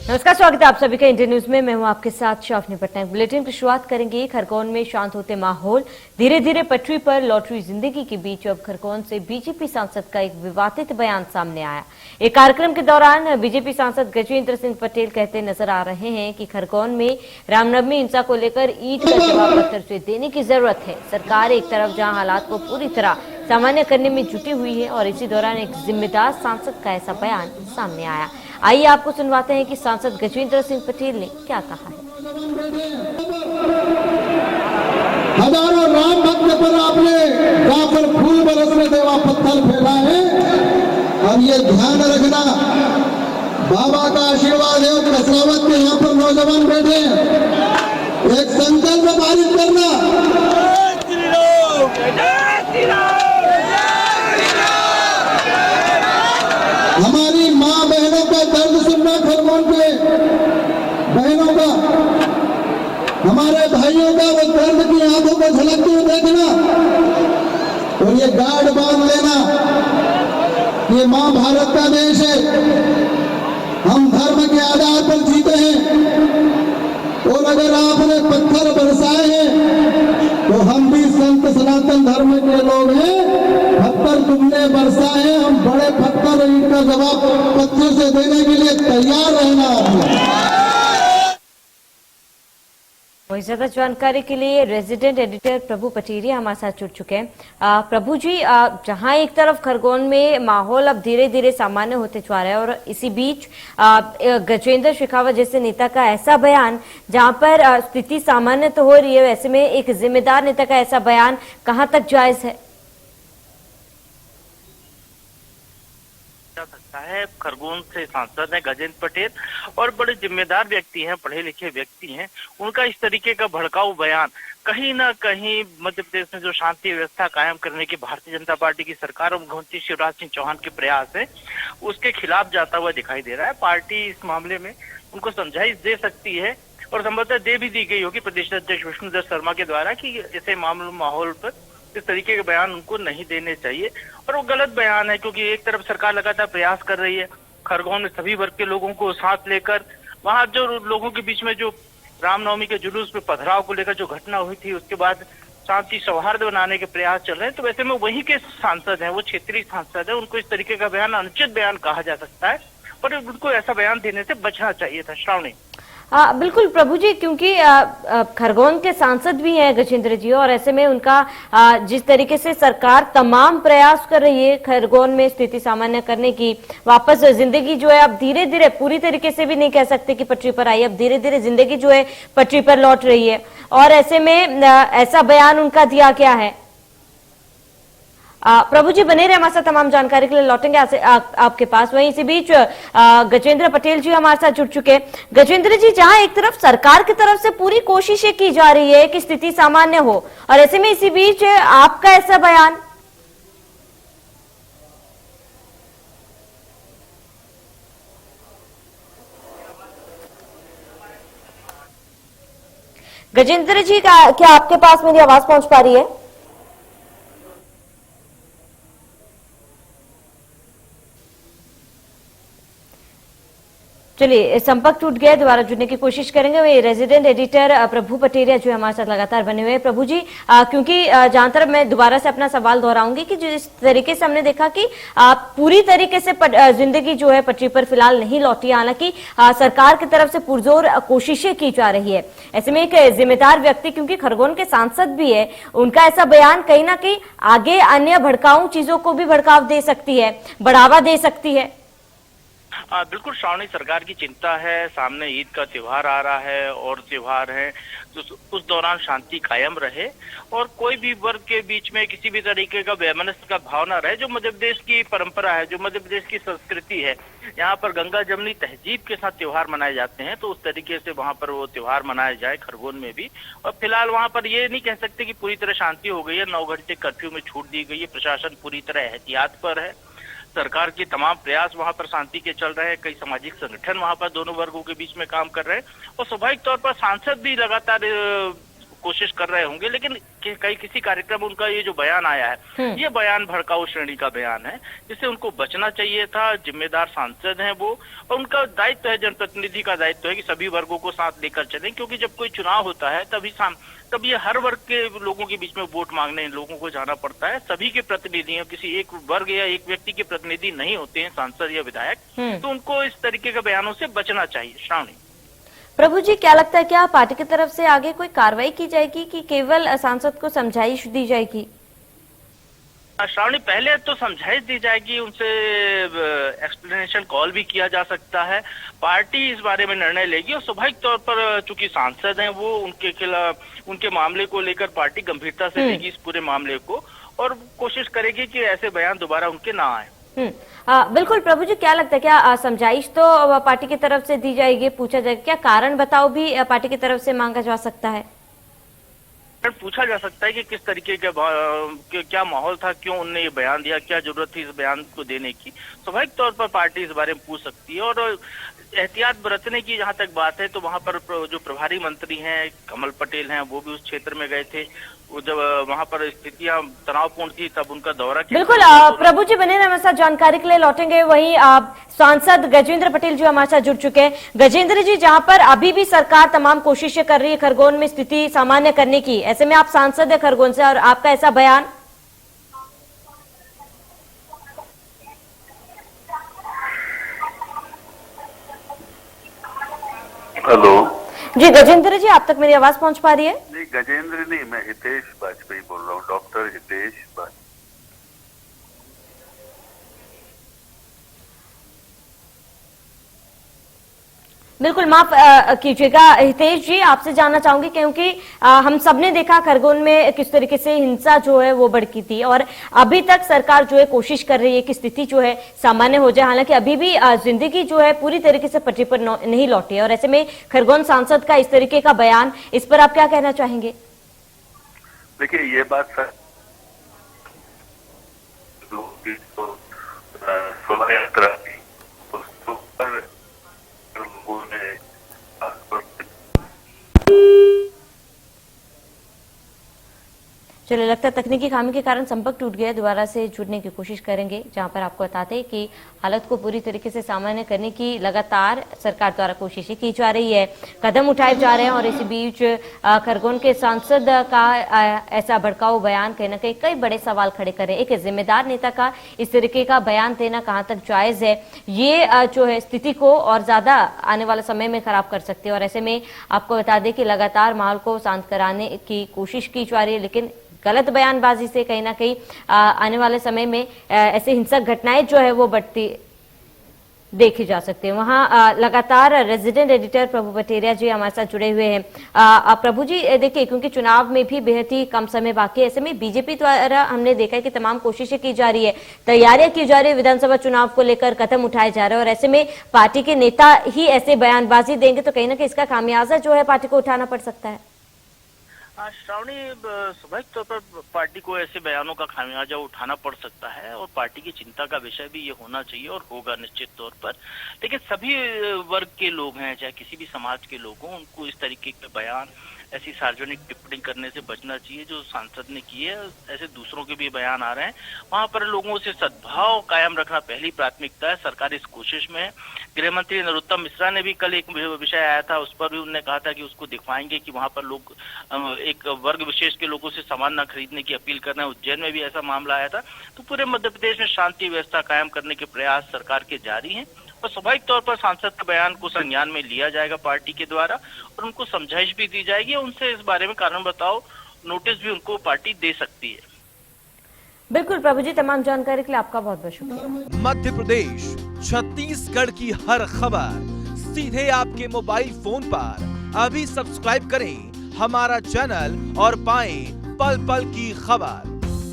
नमस्कार, स्वागत है आप सभी का इंडिया न्यूज में। मैं हूं आपके साथ शाफनी पटनायक। बुलेटिन की शुरुआत करेंगे। खरगोन में शांत होते माहौल, धीरे धीरे पटरी पर लौट रही जिंदगी के बीच अब खरगोन से बीजेपी सांसद का एक विवादित बयान सामने आया। एक कार्यक्रम के दौरान बीजेपी सांसद गजेंद्र सिंह पटेल कहते नजर आ रहे हैं कि खरगोन में रामनवमी हिंसा को लेकर ईंट का जवाब पत्थर से देने की जरूरत है। सरकार एक तरफ जहां हालात को पूरी तरह सामान्य करने में जुटी हुई है और इसी दौरान एक जिम्मेदार सांसद का ऐसा बयान सामने आया। आइए आपको सुनवाते हैं कि सांसद गजेंद्र सिंह पटेल ने क्या कहा है। हजारों राम भक्त पर आपने जहां पर फूल बरसने देवा पत्थर फैला है, और ये ध्यान रखना बाबा का आशीर्वाद है। कसरावत के यहाँ पर नौजवान बैठे हैं, एक संकल्प पारित करना, हमारी माँ बहनों का दर्द सुनना, खरगोन के बहनों का, हमारे भाइयों का वो दर्द की आंखों को झलकते हुए देखना, और ये गार्ड बांध लेना। ये माँ भारत का देश है, हम धर्म के आधार पर जीते हैं, और अगर आपने पत्थर बरसाए हैं तो हम भी संत सनातन धर्म के लोग हैं। पत्थर तुमने बरसाए हैं, हम बड़े पत्थर इनका जवाब पत्थर से देने के लिए तैयार रहना आपने। वही ज्यादा जानकारी के लिए रेजिडेंट एडिटर प्रभु पटेरिया हमारे साथ जुड़ चुके हैं। प्रभु जी, जहां एक तरफ खरगोन में माहौल अब धीरे धीरे सामान्य होते जा रहा है और इसी बीच गजेंद्र शेखावत जैसे नेता का ऐसा बयान जहां पर स्थिति सामान्य तो हो रही है, वैसे में एक जिम्मेदार नेता का ऐसा बयान कहां तक जायज है? जा सकता है। खरगोन से सांसद है गजेंद्र पटेल और बड़े जिम्मेदार व्यक्ति हैं, पढ़े लिखे व्यक्ति हैं। उनका इस तरीके का भड़काऊ बयान कहीं ना कहीं मध्य प्रदेश में जो शांति व्यवस्था कायम करने की भारतीय जनता पार्टी की सरकार और मुख्यमंत्री शिवराज सिंह चौहान के प्रयास है, उसके खिलाफ जाता हुआ दिखाई दे रहा है। पार्टी इस मामले में उनको समझाइश दे सकती है और संभवतः दे भी दी गई होगी प्रदेश अध्यक्ष विष्णुदत्त शर्मा के द्वारा कि ऐसे माहौल पर इस तरीके के बयान उनको नहीं देने चाहिए। और वो गलत बयान है, क्योंकि एक तरफ सरकार लगातार प्रयास कर रही है खरगोन में सभी वर्ग के लोगों को साथ लेकर, वहां जो लोगों के बीच में जो रामनवमी के जुलूस में पथराव को लेकर जो घटना हुई थी, उसके बाद शांति सौहार्द बनाने के प्रयास चल रहे हैं। तो वैसे में वहीं के सांसद हैं, वो क्षेत्रीय सांसद है, उनको इस तरीके का बयान अनुचित बयान कहा जा सकता है और उनको ऐसा बयान देने से बचना चाहिए था। श्रावणी। बिल्कुल प्रभु जी, क्योंकि खरगोन के सांसद भी हैं गजेंद्र जी, और ऐसे में उनका जिस तरीके से सरकार तमाम प्रयास कर रही है खरगोन में स्थिति सामान्य करने की, वापस जिंदगी जो है अब धीरे धीरे, पूरी तरीके से भी नहीं कह सकते कि पटरी पर आई, अब धीरे धीरे जिंदगी जो है पटरी पर लौट रही है, और ऐसे में ऐसा बयान उनका दिया गया है। प्रभु जी बने रहे हमारे साथ, तमाम जानकारी के लिए लौटेंगे आपके पास। वहीं इसी बीच गजेंद्र पटेल जी हमारे साथ जुड़ चुके हैं। गजेंद्र जी, जहां एक तरफ सरकार की तरफ से पूरी कोशिशें की जा रही है कि स्थिति सामान्य हो, और ऐसे में इसी बीच आपका ऐसा बयान। गजेंद्र जी, क्या आपके पास मेरी आवाज पहुंच पा रही है? चलिए, संपर्क टूट गया, दोबारा जुड़ने की कोशिश करेंगे। वे रेजिडेंट एडिटर प्रभु पटेरिया जो हमारे साथ लगातार बने हुए हैं। प्रभु जी, क्योंकि जहां तरफ मैं दोबारा से अपना सवाल दोहराऊंगी कि जिस तरीके से हमने देखा कि पूरी तरीके से जिंदगी जो है पटरी पर फिलहाल नहीं लौटी, हालांकि सरकार की तरफ से पुरजोर कोशिशें की जा रही है। ऐसे में एक जिम्मेदार व्यक्ति, क्योंकि खरगोन के सांसद भी है, उनका ऐसा बयान कहीं ना कहीं आगे अन्य भड़काऊ चीजों को भी भड़काव दे सकती है, बढ़ावा दे सकती है। बिल्कुल श्रावणी, सरकार की चिंता है, सामने ईद का त्योहार आ रहा है और त्योहार है तो उस दौरान शांति कायम रहे और कोई भी वर्ग के बीच में किसी भी तरीके का वैमनस्य का भाव न रहे। जो मध्य प्रदेश की परंपरा है, जो मध्य प्रदेश की संस्कृति है, यहाँ पर गंगा जमनी तहजीब के साथ त्योहार मनाए जाते हैं, तो उस तरीके से वहाँ पर वो त्योहार मनाया जाए खरगोन में भी। और फिलहाल वहाँ पर ये नहीं कह सकते कि पूरी तरह शांति हो गई है, 9 घंटे कर्फ्यू में छूट दी गई है, प्रशासन पूरी तरह एहतियात पर है, सरकार के तमाम प्रयास वहां पर शांति के चल रहे हैं, कई सामाजिक संगठन वहां पर दोनों वर्गों के बीच में काम कर रहे हैं और स्वाभाविक तौर पर सांसद भी लगातार कोशिश कर रहे होंगे, लेकिन कहीं किसी कार्यक्रम में उनका ये जो बयान आया है, ये बयान भड़काऊ श्रेणी का बयान है, जिससे उनको बचना चाहिए था। जिम्मेदार सांसद हैं वो, और उनका दायित्व है, जनप्रतिनिधि का दायित्व है कि सभी वर्गों को साथ लेकर चलें, क्योंकि जब कोई चुनाव होता है तब ये हर वर्ग के लोगों के बीच में वोट मांगने लोगों को जाना पड़ता है। सभी के प्रतिनिधि हैं, किसी एक वर्ग या एक व्यक्ति के प्रतिनिधि नहीं होते हैं सांसद या विधायक, तो उनको इस तरीके के बयानों से बचना चाहिए। श्रावणी। प्रभु जी, क्या लगता है, क्या पार्टी की तरफ से आगे कोई कार्रवाई की जाएगी कि केवल सांसद को समझाइश दी जाएगी? श्रावणी, पहले तो समझाइश दी जाएगी, उनसे एक्सप्लेनेशन कॉल भी किया जा सकता है। पार्टी इस बारे में निर्णय लेगी और स्वाभाविक तौर पर चूंकि सांसद हैं वो, उनके खिलाफ उनके मामले को लेकर पार्टी गंभीरता से लेगी इस पूरे मामले को, और कोशिश करेगी कि ऐसे बयान दोबारा उनके ना आए। बिल्कुल प्रभु जी, क्या लगता है, क्या समझाइश तो पार्टी की तरफ से दी जाएगी, पूछा जाएगा, क्या कारण बताओ भी पार्टी की तरफ से मांगा जा सकता है? पूछा जा सकता है कि किस तरीके का क्या माहौल था, क्यों उनने ये बयान दिया, क्या जरूरत थी इस बयान को देने की। स्वाभाविक तौर पर पार्टी इस बारे में पूछ सकती है, और एहतियात बरतने की जहां तक बात है तो वहां पर जो प्रभारी मंत्री हैं कमल पटेल हैं, वो भी उस क्षेत्र में गए थे। वो जब वहां पर स्थितियां तनावपूर्ण थी तब उनका दौरा किया। बिल्कुल प्रभु जी, बने हमारे साथ, जानकारी के लिए लौटेंगे। वहीं सांसद गजेंद्र पटेल जो हमारे साथ जुड़ चुके हैं। गजेंद्र जी, जहां पर अभी भी सरकार तमाम कोशिशें कर रही है खरगोन में स्थिति सामान्य करने की, ऐसे में आप सांसद है खरगोन से और आपका ऐसा बयान। हेलो जी गजेंद्र जी, आप तक मेरी आवाज पहुंच पा रही है? नहीं, गजेंद्र नहीं, मैं हितेश वाजपेयी बोल रहा हूँ, डॉक्टर हितेश वाजपेयी। बिल्कुल, माफ कीजिएगा हितेश जी, आपसे जानना चाहूंगी क्योंकि हम सबने देखा खरगोन में किस तरीके से हिंसा जो है वो बढ़ती थी, और अभी तक सरकार जो है कोशिश कर रही है कि स्थिति जो है सामान्य हो जाए। हालांकि अभी भी जिंदगी जो है पूरी तरीके से पटरी पर नहीं लौटी है, और ऐसे में खरगोन सांसद का इस तरीके का बयान, इस पर आप क्या कहना चाहेंगे? देखिए, ये बात सर शोभा यात्रा थी, उसके ऊपर लोगों ने चलिए, लगता है तकनीकी खामी के कारण संपर्क टूट गया। दोबारा से जुड़ने की कोशिश करेंगे, जहां पर आपको बताते हैं कि हालत को पूरी तरीके से सामान्य करने की लगातार सरकार द्वारा कोशिशें की जा रही है, कदम उठाए जा रहे हैं, और इसी बीच खरगोन के सांसद का ऐसा भड़काऊ बयान कहीं ना कहीं कई बड़े सवाल खड़े करे। एक जिम्मेदार नेता का इस तरीके का बयान देना कहां तक जायज है, ये जो है स्थिति को और ज्यादा आने वाले समय में खराब कर सकती है। और ऐसे में आपको बता दें कि लगातार माहौल को शांत कराने की कोशिश की जा रही है, लेकिन गलत बयानबाजी से कहीं ना कहीं आने वाले समय में ऐसे हिंसक घटनाएं जो है वो बढ़ती देखी जा सकती है। वहां लगातार रेजिडेंट एडिटर प्रभु पटेरिया जी हमारे साथ जुड़े हुए हैं। प्रभु जी, देखिए, क्योंकि चुनाव में भी बेहद ही कम समय बाकी है, ऐसे में बीजेपी द्वारा हमने देखा है कि तमाम कोशिशें की जा रही है, तैयारियां की जा रही है, विधानसभा चुनाव को लेकर कदम उठाए जा रहे हैं, और ऐसे में पार्टी के नेता ही ऐसे बयानबाजी देंगे तो कहीं ना कहीं इसका खामियाजा जो है पार्टी को उठाना पड़ सकता है। श्रावणी, स्वाभाविक तौर पर पार्टी को ऐसे बयानों का खामियाजा उठाना पड़ सकता है, और पार्टी की चिंता का विषय भी ये होना चाहिए और होगा निश्चित तौर पर। लेकिन सभी वर्ग के लोग हैं, चाहे किसी भी समाज के लोग हों, उनको इस तरीके के बयान, ऐसी सार्वजनिक टिप्पणी करने से बचना चाहिए जो सांसद ने की है। ऐसे दूसरों के भी बयान आ रहे हैं, वहां पर लोगों से सद्भाव कायम रखना पहली प्राथमिकता है। सरकार इस कोशिश में है। गृह मंत्री नरोत्तम मिश्रा ने भी कल एक विषय आया था, उस पर भी उन्होंने कहा था कि उसको दिखवाएंगे कि वहां पर लोग एक वर्ग विशेष के लोगों से सामान न खरीदने की अपील कर रहे हैं। उज्जैन में भी ऐसा मामला आया था। तो पूरे मध्य प्रदेश में शांति व्यवस्था कायम करने के प्रयास सरकार के जारी हैं, और स्वाभाविक तौर पर सांसद के बयान को संज्ञान में लिया जाएगा पार्टी के द्वारा, और उनको समझाइश भी दी जाएगी। उनसे इस बारे में कारण बताओ नोटिस भी उनको पार्टी दे सकती है। बिल्कुल प्रभु जी, तमाम जानकारी के लिए आपका बहुत बहुत शुक्रिया। मध्य प्रदेश, छत्तीसगढ़ की हर खबर सीधे आपके मोबाइल फोन पर। अभी सब्सक्राइब करें हमारा चैनल और पाएं पल पल की खबर।